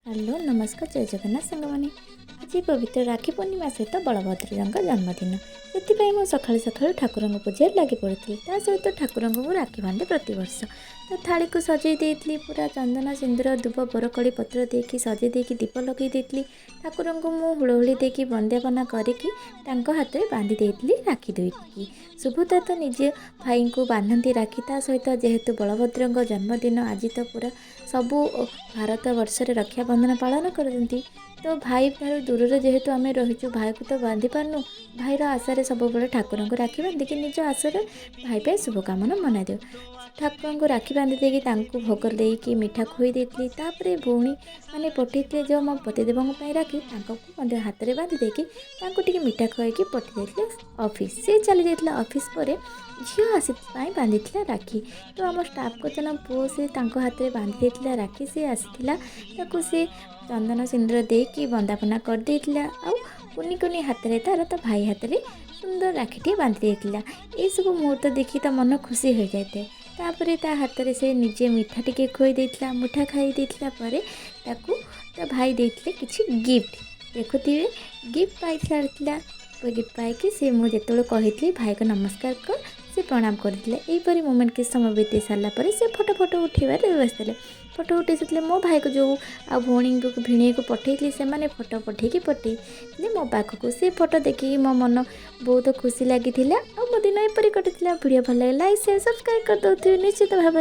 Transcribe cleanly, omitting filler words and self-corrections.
Hello नमस्कार जय जगन्नाथ सांग मैंने आज पवित्र राखी पूर्णिमा सहित बलभद्र जन्मदिन से सका सका ठाकुर पूजा लगी पड़ी सहित ठाकुर को राखी बांधे प्रतवर्ष तो थाली को सजई देती पूरा चंदन सिंदूर दुब बरकड़ी पत्र देकी सजई देकी दीप लगे देती ठाकुर को मुझे हुड़हुड़ी देकी वंदना करके हाथ में बांधी देती राखी दुईटी सुभद्रा तो निजे भाई को बांधती राखी ता सहित जेहेतु बलभद्र जन्मदिन आज तो पूरा सबू भारत वर्ष रक्षा बंधन पालन करती तो भाई ठार दूर जेहेतु आम रहीचु भाई को तो बांधि पार्नु भाईर आशार सब ठाकुर को राखी बांधिकी निज आशार भाई पे शुभकामना मनाई दे ठाकुर को राखी बांधि देकी भोग देकी मिठा खुई देती तापर भौणी मैंने पठे जो मो पतिदेव राखी हाथ में बांधि देकी मिठा खुआई पठे ऑफिस से चली जाता ऑफिस पर झील आसी बांधी राखी तो आम स्टाफ को जन पुओ से हाथ में बांधि देता राखी से आसीला से चंदन सिंदूर देकी वंदापना कर देता आ कुनी कुनी हाथ में तार तो भाई हाथ में सुंदर राखीटे बांधि देता ये सब मुहूर्त देखी तो मन खुशी हो जाए तापर ता हाथ में से निजे मिठा टिके खुई देता मिठा खाई देता भाई देते किसी गिफ्ट देखुए गिफ्ट पाई सारी गिफ्ट पाई से मुझे कही भाई को नमस्कार कर से प्रणाम करते यहीपरी मोमेंट के समय बीते सारापर से फोटो फोटो उठेबार व्यस्त थे फोटो उठे से मो भाई को जो आ भौणी को भिणे को पठे से मैंने फोटो पठेकी पठे मो पाखक से फोटो देखिए मो मन बहुत खुशी लगी मो दिन एपरी कटी वीडियो भल लगे लाइक शेयर सब्सक्राइब कर दो निश्चित भाव।